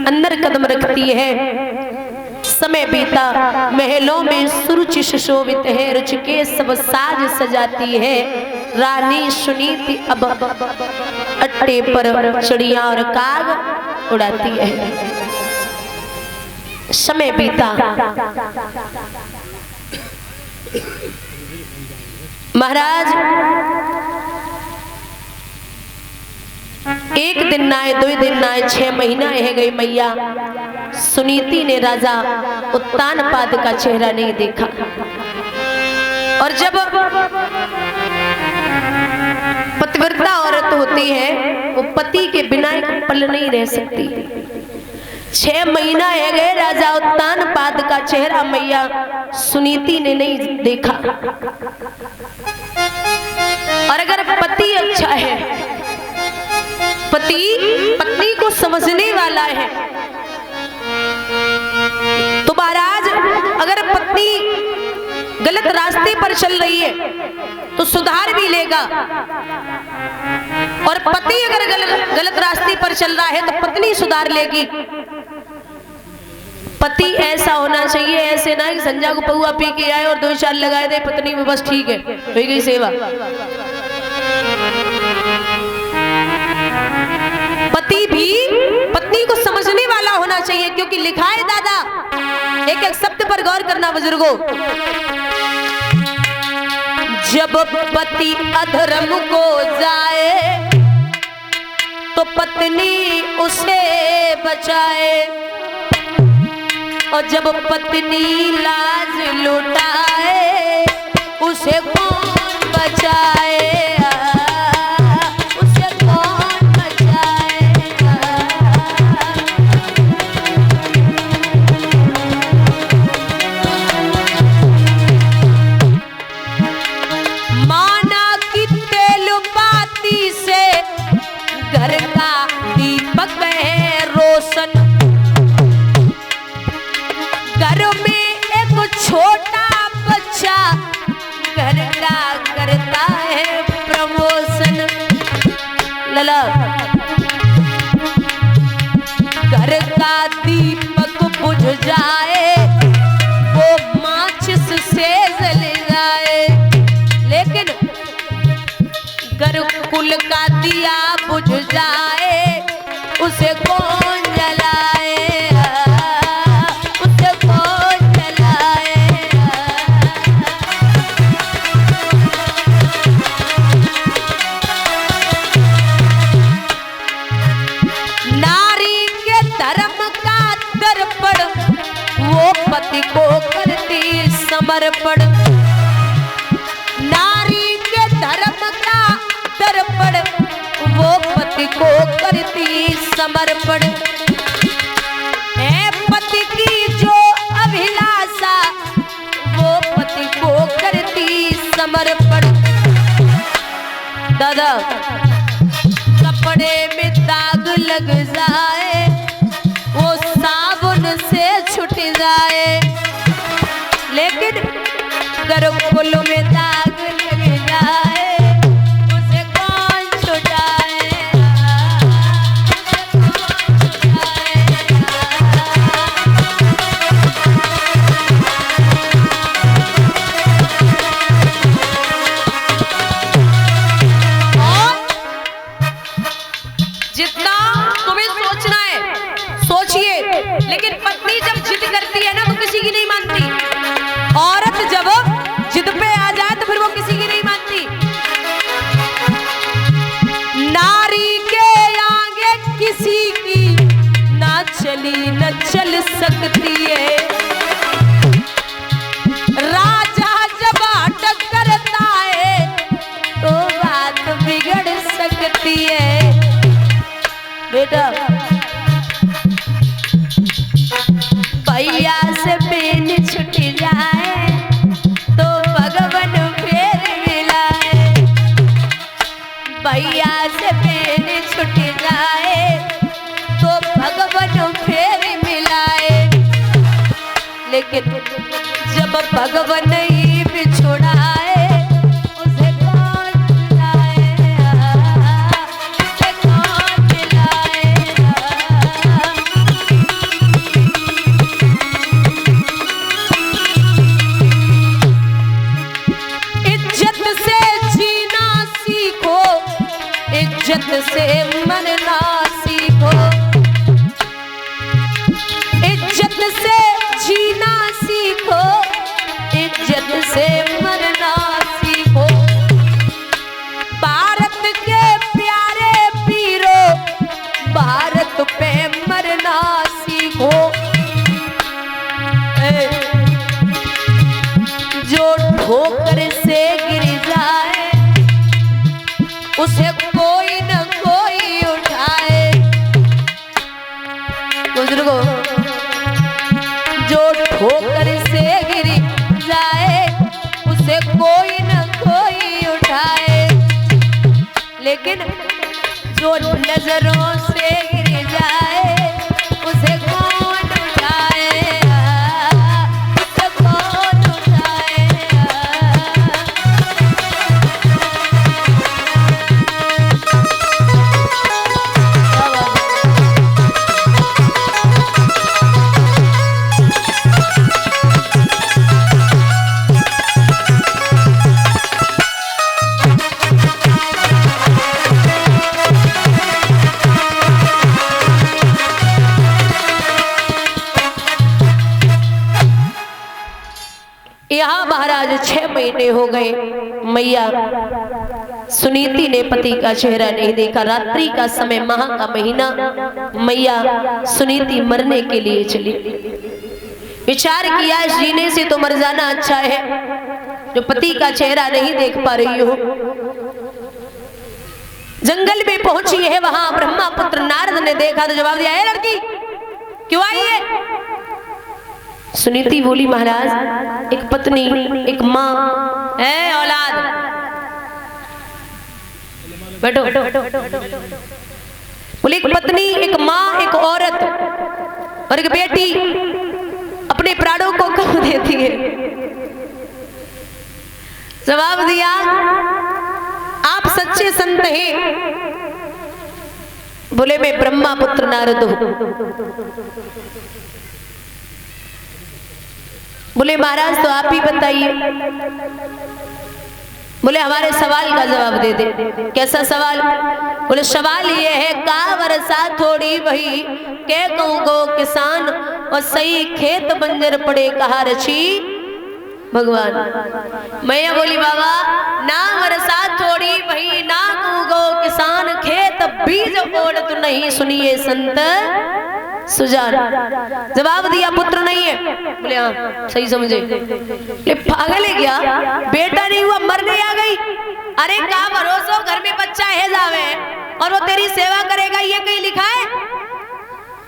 अंदर कदम रखती है। समय बीता महलों में सुरुचि सुशोभित है, रुच के सब साज सजाती है। रानी सुनीति अब अट्टे पर चिड़िया और काग उड़ाती है। समय बीता, महाराज एक दिन ना आए, 2 दिन ना आए, 6 महीना रह गई मैया। सुनीति ने राजा उत्तानपाद का चेहरा नहीं देखा। और जब पतिव्रता औरत होती है वो पति के बिना एक पल नहीं रह सकती। 6 महीना रह गए, राजा उत्तानपाद का चेहरा मैया सुनीति ने नहीं देखा। और अगर पति अच्छा है, पति पत्नी को समझने वाला है, तो महाराज अगर पत्नी गलत रास्ते पर चल रही है तो सुधार भी लेगा, और पति अगर गलत रास्ते पर चल रहा है तो पत्नी सुधार लेगी। पति ऐसा होना चाहिए, ऐसे ना कि संजा को पौआ पी के आए और 2 चाल लगाए दे पत्नी में, बस ठीक है हो गई सेवा। पति भी पत्नी को समझने वाला होना चाहिए, क्योंकि लिखा है दादा, एक एक शब्द पर गौर करना बुजुर्गों। जब पति अधर्म को जाए तो पत्नी उसे बचाए, और जब पत्नी लाज लुटाए उसे कौन बचाए, उसे कौन बचाएगा। माना कि तेल बाती से घर का दीपक है रोशन, घर में एक छोटा बच्चा घर का करता है प्रमोशन। लला घर का दीपक बुझ जाए वो माचिस से जल जाए, लेकिन घर कुल का दिया बुझ जाए उसे कौन जलाए, उसे कौन जलाए। नारी के धर्म का दर्पण वो पति को करती समर्पण, नारी के धर्म का दर्पण वो पति को करती समर्पण। है पति की जो अभिलाषा वो पति को करती समर्पण। दादा कपड़े में दाग लग जाए वो साबुन से छूट जाए, लेकिन अगर फूल में दाग लग जाए उसे कौन छुटाए, जितना तुम्हें सोचना है सोचिए, लेकिन पत्नी जब जिद करती है ना तो किसी की नहीं मानती। औरत जब जिद पे आ जाए तो फिर वो किसी की नहीं मानती। नारी के आगे किसी की ना चली न चल सकती है, राजा जब अटक करता है तो बात बिगड़ सकती है। बेटा भैया से पेन छूट जाए तो भगवान फिर मिलाए, भैया से पेन छूट जाए तो भगवान फिर मिलाए, लेकिन जब भगवान ही बिछुड़ाए उसे कौन मिलाएगा, उसे कौन मिलाएगा। चलना सीखो। जो ठोकर से गिर जाए उसे कोई न कोई उठाए। बुजुर्गों, जो ठोकर से गिर जाए उसे कोई न कोई उठाए, लेकिन जो नजरों से गिर जाए उसे कौन उठाए, उसे कौन उठाए। यहाँ महाराज 6 महीने हो गए, मैया सुनीति ने पति का चेहरा नहीं देखा। रात्रि का समय, माह का महीना, मैया सुनीति मरने के लिए चली। विचार किया जीने से तो मर जाना अच्छा है, जो पति का चेहरा नहीं देख पा रही हो। जंगल में पहुंची है, वहां ब्रह्मा पुत्र नारद ने देखा तो जवाब दिया, लड़की क्यों आई है? सुनीति बोली, महाराज एक पत्नी, एक माँ है, औलाद। बैठो। बोले एक पत्नी, एक माँ, एक औरत और एक बेटी अपने प्राणों को कब देती है? जवाब दिया, आप सच्चे संत हैं। बोले मैं ब्रह्मा पुत्र नारद हूं। बोले महाराज तो आप ही बताइए। बोले हमारे सवाल का जवाब दे दे। कैसा सवाल? बोले सवाल ये है, का वर्षा थोड़ी वही के कहूँ गो किसान और सही खेत बंजर पड़े कहा रची भगवान। मैया बोली बाबा, ना वर्षा थोड़ी वही ना कहूँ गो किसान, खेत बीज बोलत नहीं सुनिए संत सुजान। जवाब दिया पुत्र नहीं है। बोले हाँ सही समझे। बोले पागल है क्या? बेटा नहीं हुआ मरने आ गई। अरे का भरोसा, घर में बच्चा है जावे और वो तेरी सेवा करेगा, ये कहीं लिखा है?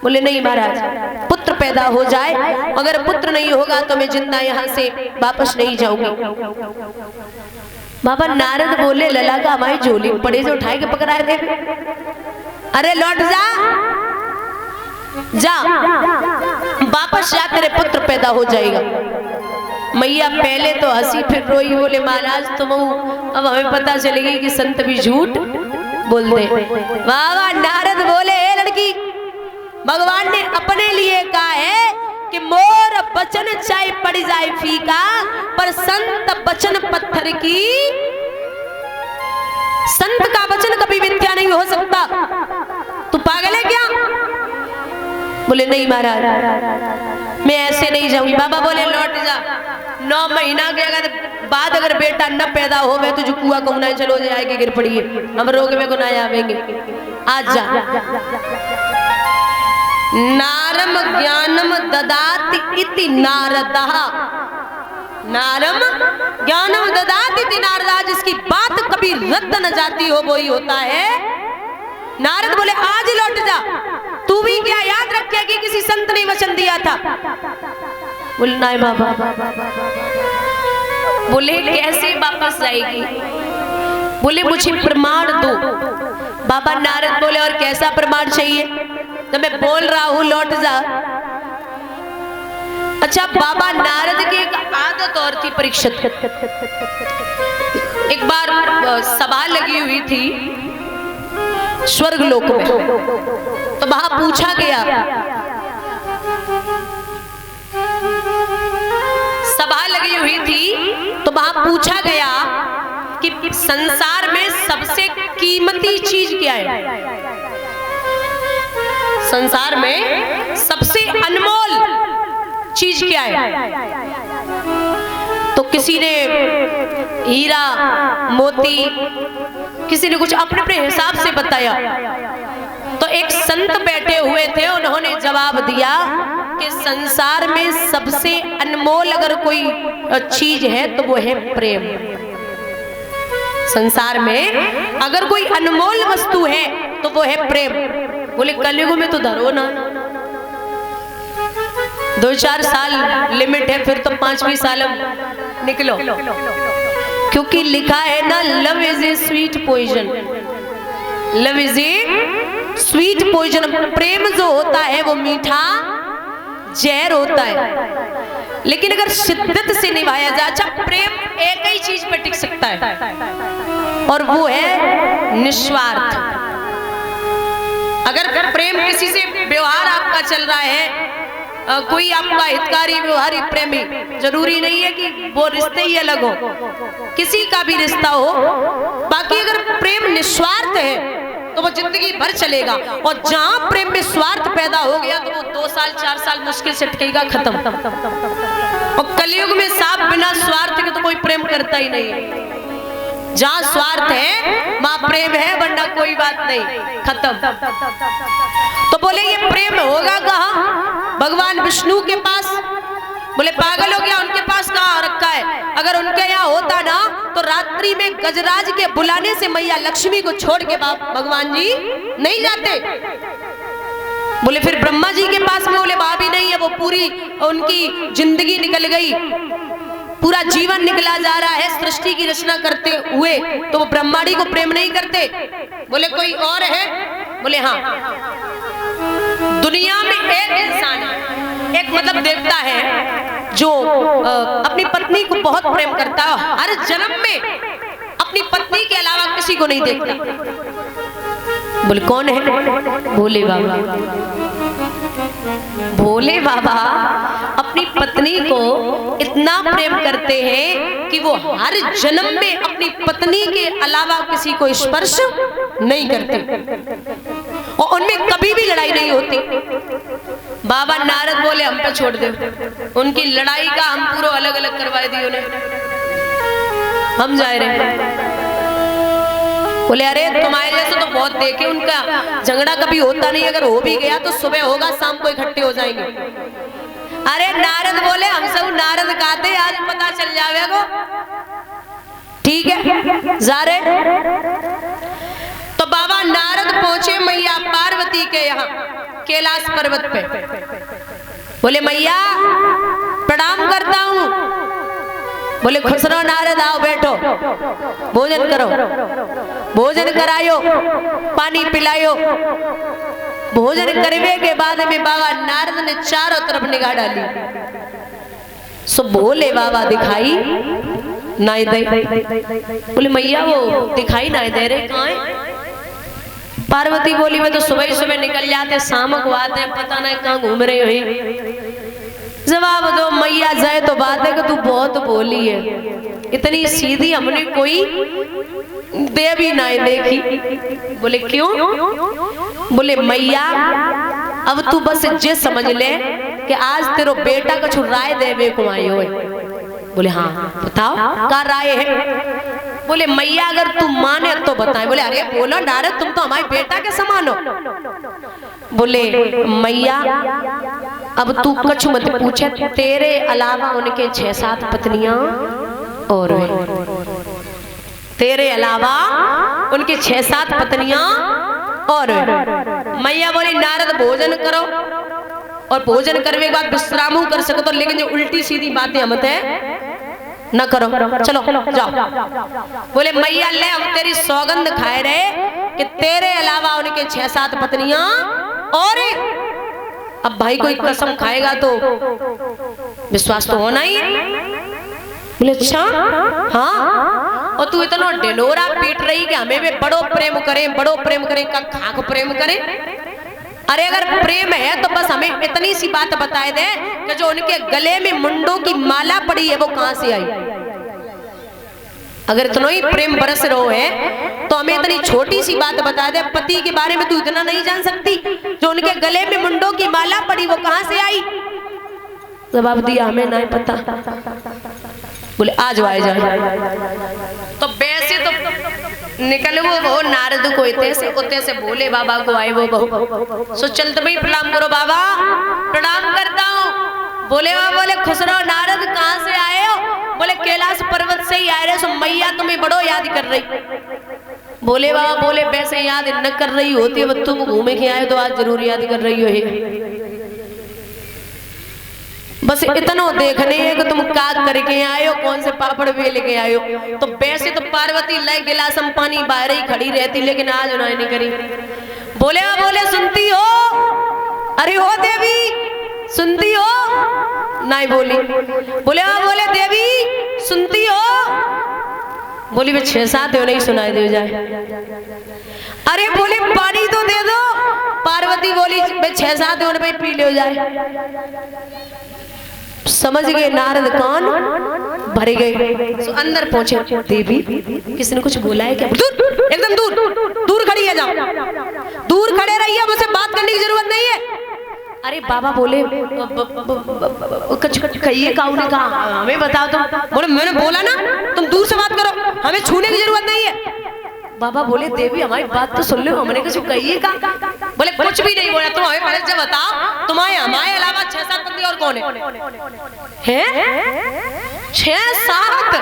बोले नहीं महाराज, पुत्र पैदा हो जाए, अगर पुत्र नहीं होगा तो मैं जिंदा यहाँ से वापस नहीं जाऊंगी। बाबा नारद बोले, लला का हमारी झोली पड़े जो उठाए के पकड़ाए थे। अरे लौट जा, जा वापस जा, तेरे पुत्र पैदा हो जाएगा। मैया पहले तो हंसी फिर रोई। बोले महाराज तुम अब हमें पता चलेगी कि संत भी झूठ बोलते। बाबा नारद बोले, लड़की भगवान ने अपने लिए कहा है कि मोर बचन चाहे पड़ जाए फीका, पर संत बचन पत्थर की। संत का वचन कभी मिथ्या नहीं हो सकता। तू पागल है क्या? बोले नहीं महाराज मैं ऐसे नहीं जाऊंगी। बाबा बोले लौट जा, 9 महीना के अगर बाद अगर बेटा न पैदा हो मैं तुझे कुआ को ना चलो जाएगी, गिर पड़िए, हम रोग में को ना आवेंगे। आज जा। नारम ज्ञानम ददाति इति नारदः, नारम ज्ञानम ददाति इति नारदः, जिसकी बात कभी रद्द न जाती हो वो ही होता है। नारद बोले आज लौट जा। तू भी क्या याद रखे कि किसी संत ने वचन दिया था? बोले नहीं बाबा। बोले कैसे वापस जाएगी? बोले मुझे प्रमाण दो। बाबा नारद बोले और कैसा प्रमाण चाहिए? तो मैं बोल रहा हूं लौट जा। अच्छा बाबा नारद की एक आदत और थी परीक्षित। एक बार सभा लगी हुई थी स्वर्ग लोक में, तो वहां पूछा गया, सभा लगी हुई थी तो वहां पूछा गया कि संसार में सबसे कीमती चीज क्या है? संसार में सबसे अनमोल चीज क्या है? तो किसी ने हीरा मोती, किसी ने कुछ अपने अपने हिसाब से बताया। तो एक संत बैठे हुए थे, उन्होंने जवाब दिया कि संसार में सबसे अनमोल अगर कोई चीज है तो वो है प्रेम। संसार में अगर कोई अनमोल वस्तु है तो वो है प्रेम। बोले कलयुग में तो धरो ना, 2-4 साल लिमिट है, फिर तो 5वीं साल निकलो, क्योंकि लिखा है ना, love is a sweet poison, love is a sweet poison. प्रेम जो होता है वो मीठा जहर होता है, लेकिन अगर शिद्दत से निभाया जाए, अच्छा प्रेम एक ही चीज पर टिक सकता है और वो है निस्वार्थ। अगर प्रेम किसी से व्यवहार आपका चल रहा है, कोई आपका हितकारी व्यवहारी प्रेमी, जरूरी नहीं है कि वो रिश्ते ही अलग हो, किसी का भी रिश्ता हो, बाकी अगर प्रेम निस्वार्थ है तो वो जिंदगी भर चलेगा। और जहां प्रेम में स्वार्थ पैदा हो गया तो वो 2 साल 4 साल मुश्किल से टिकेगा, खत्म। और कलयुग में साफ बिना स्वार्थ के तो कोई प्रेम करता ही नहीं है। जहां स्वार्थ है वहां प्रेम है, वरना कोई बात नहीं, खत्म। तो बोले ये प्रेम होगा कहाँ? भगवान विष्णु के पास। बोले पागल हो गया, उनके पास कहाँ रखा है? अगर उनके यहाँ होता ना तो रात्रि में गजराज के बुलाने से मैया लक्ष्मी को छोड़ के भगवान जी नहीं जाते। बोले फिर ब्रह्मा जी के पास में? बोले वहां भी नहीं है, वो पूरी उनकी जिंदगी निकल गई, पूरा जीवन निकला जा रहा है सृष्टि की रचना करते हुए, तो वो ब्रह्मा जी को प्रेम नहीं करते। बोले कोई और है? बोले हाँ, दुनिया में एक इंसान है, एक मतलब देवता है जो अपनी पत्नी को बहुत प्रेम करता है, हर जन्म में अपनी पत्नी के अलावा किसी को नहीं देखता। बोले कौन है? भोले बाबा। भोले बाबा अपनी पत्नी को इतना प्रेम करते हैं कि वो हर जन्म में अपनी पत्नी के अलावा किसी को स्पर्श नहीं करते और उनमें कभी भी लड़ाई नहीं होती। बाबा नारद बोले हम पे छोड़ दे, उनकी लड़ाई का हम पूरा अलग अलग करवाए दिए उन्हें, हम जा रहे। बोले अरे तुम्हारे जैसे तो बहुत देखे, उनका झगड़ा कभी होता नहीं, अगर हो भी गया तो सुबह होगा, शाम को इकट्ठे हो जाएंगे। अरे नारद बोले हम सब नारद कहते, आज पता चल जाएगा। ठीक है जा रहे। तो बाबा नारद पहुंचे मैया पार्वती के यहाँ कैलाश पर्वत पे। बोले मैया प्रणाम करता हूँ। बोले खुश रहो नारद, आओ बैठो, भोजन करो। भोजन करायो, पानी पिलायो। भोजन करने के बाद में बाबा नारद ने चारों तरफ निगाह डाली, सो भोले बाबा दिखाई नहीं दे। बोले मैया वो दिखाई नहीं दे रहे, कहाँ है? पार्वती बोली मैं तो सुबह ही सुबह निकल जाते, शाम को आते, पता नहीं कहाँ घूम रहे हो। जवाब दो मैया, जाए तो बात है कि तू बहुत बोली है, इतनी सीधी हमने कोई देवी ना देखी। बोले क्यों? बोले मैया अब तू बस ये समझ ले कि आज तेरो बेटा कछु राय देवे को आए हो। बोले हाँ बताओ क्या राय है? बोले मैया अगर तू माने तो बताए। बोले अरे बोलो नारद, तुम तो हमारे बेटा के समान हो। बोले मैया अब तू कुछ मत पूछे, तेरे अलावा उनके 6-7 पत्नियां और तेरे अलावा उनके 6-7 पत्नियां और। मैया बोली नारद भोजन करो, और भोजन करने के बाद विश्राम कर सको तो, लेकिन जो उल्टी सीधी बातें हम न करो, चलो जाओ। बोले मैया ले हम तेरी सौगंध खाए रहे कि तेरे अलावा उनके 6-7 पत्नियां और। अब भाई कोई कसम खाएगा तो विश्वास तो होना ही है। बोले अच्छा हाँ, और तू इतना ढिंढोरा पीट रही कि हमें भी बड़ो प्रेम करें, बड़ो प्रेम करें, का खाक प्रेम करें। अरे अगर प्रेम है तो बस हमें इतनी सी बात बताए दे कि जो उनके गले में मुंडों की माला पड़ी है वो कहां से आई। अगर इतना ही प्रेम बरस रहो है तो हमें इतनी छोटी सी बात बता दे, पति के बारे में तू इतना नहीं जान सकती, जो उनके गले में मुंडों की माला पड़ी वो कहां से आई? जवाब दिया हमें नहीं पता। बोले आज आए जाए। तो वैसे तो निकल वो नारद को उते से बोले बाबा को आए वो बहु सो चलते भाई प्रणाम करो बाबा, प्रणाम करता हूँ। बोले बाबा बोले खुश रहो नारद, कहाँ से आए हो? बोले कैलाश पर्वत से ही आए रहे, सो मैया तुम्हें बड़ो याद कर रही। बोले बाबा बोले वैसे याद न कर रही होती है, तुम घूमे के आए तो आज जरूर याद कर रही हो। बस इतना देखने है कि तुम का करके आए हो, कौन से पापड़ भी लेके आए हो। तो वैसे तो पार्वती लय गिलास में पानी बाहर ही खड़ी रहती, लेकिन आज उन्होंने नहीं करी। बोले बोले सुनती हो? अरे हो देवी सुनती हो? नहीं बोली। बोले बोले देवी सुनती हो? बोली वे 6-7 हो नहीं सुनाई दे जाए। अरे बोले पानी तो दे दो। पार्वती बोली वे 6-7 होने पे पी ले जाए। समझ गए नारद कान भर गए। तो अंदर पहुंचे, देवी किसने कुछ बोला है क्या? दूर एकदम दूर खड़ी है, जाओ दूर खड़े रहिए, मुझसे बात करने की जरूरत नहीं है। अरे बाबा बोले कुछ कहिए, काऊ ने कहा हमें बताओ तुम। बोले मैंने बोला ना तुम दूर से बात करो, हमें छूने की जरूरत नहीं है। बाबा बोले देवी हमारी बात तो सुन लो, हमने कुछ कहिए का? बोले कुछ भी नहीं बोला, तुम हमें पहले से बताओ तुम्हारे हमारे अलावा 6-7 बंदी और कौन है? 6-7?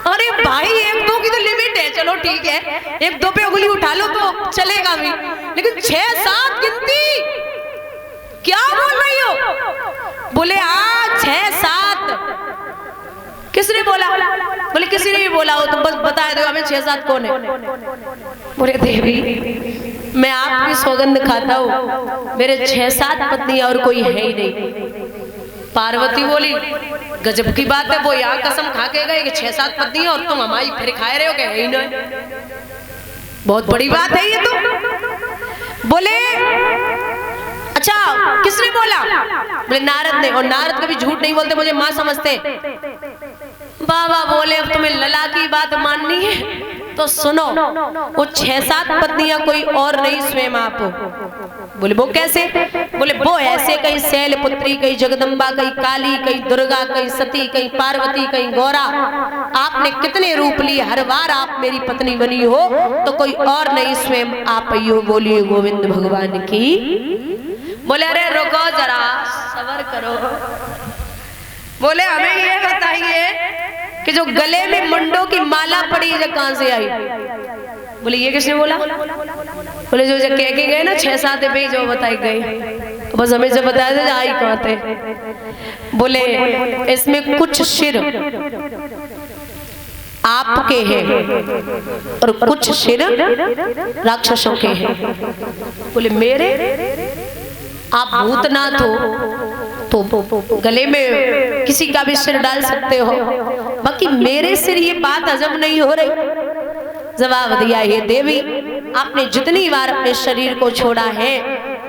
अरे भाई 1-2 की तो लिमिट है, चलो ठीक है 1-2 पे उंगली उठा लो तो चलेगा भी, लेकिन 6-7 गिनती क्या बोल रही हो? बोले हाँ 6-7। किसने बोला? बोले किसी ने भी बोला हो तो बस बता दो हमें 6-7 कौन है। बोले देवी मैं आपकी सौगंध खाता हूँ, मेरे 6-7 पत्नी और कोई है ही नहीं। पार्वती बोली गजब की बात है, वो यहाँ कसम खा के गए कि 6-7 पत्नी और तुम हमारी फिर खाए रहे हो क्या? है ही नहीं, बहुत बड़ी बात है ये तो। बोले अच्छा किसने बोला? बोले नारद ने, और नारद कभी झूठ नहीं बोलते, मुझे माँ समझते। बाबा बोले अब तुम्हें लला की बात माननी है तो सुनो, वो 6-7 पत्नियां कोई और नहीं स्वयं आप हो। बोले वो कैसे? बोले वो ऐसे कहीं शैलपुत्री, कहीं जगदम्बा, कहीं काली, कहीं दुर्गा, कहीं सती, कहीं पार्वती, कहीं गौरा। आपने कितने रूप लिए, हर बार आप मेरी पत्नी बनी हो तो कोई और नहीं स्वयं आप ही हो। बोलिए गोविंद भगवान की। बोले अरे रुको जरा सबर करो। बोले हमें ये बताइए कि जो गले में मुंडों की माला पड़ी है कहां से आई? बोले ये किसने बोला? बोले जो कह के गए ना 6-7 पे जो बताई गई, तो बस हमें से बताया था आई कहां थे। बोले इसमें कुछ सिर आपके हैं और कुछ सिर राक्षसों के हैं। बोले मेरे? आप भूतनाथ हो तो गले में किसी का भी सिर डाल सकते हो, बाकी मेरे सिर ये बात हजम नहीं हो रही। जवाब दिया हे देवी आपने जितनी बार अपने शरीर को छोड़ा है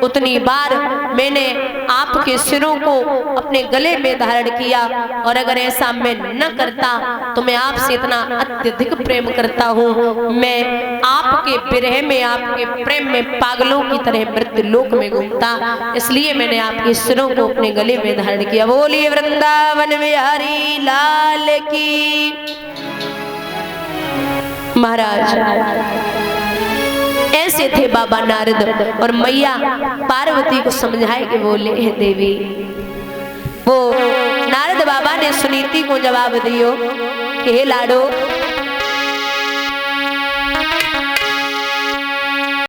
उतनी बार मैंने आपके सिरों को अपने गले में धारण किया, और अगर ऐसा मैं न करता तो मैं आपसे इतना अत्यधिक प्रेम करता हूँ, मैं आपके विरह में, आपके प्रेम में पागलों की तरह मृत्यु लोक में घूमता, इसलिए मैंने आपके सिरों को अपने गले में धारण किया। बोलिए वृंदावन बिहारी लाल की महाराज। ऐसे थे बाबा नारद, और मैया पार्वती को समझाए कि बोले हे देवी। वो नारद बाबा ने सुनीति को जवाब दियो कि हे लाडो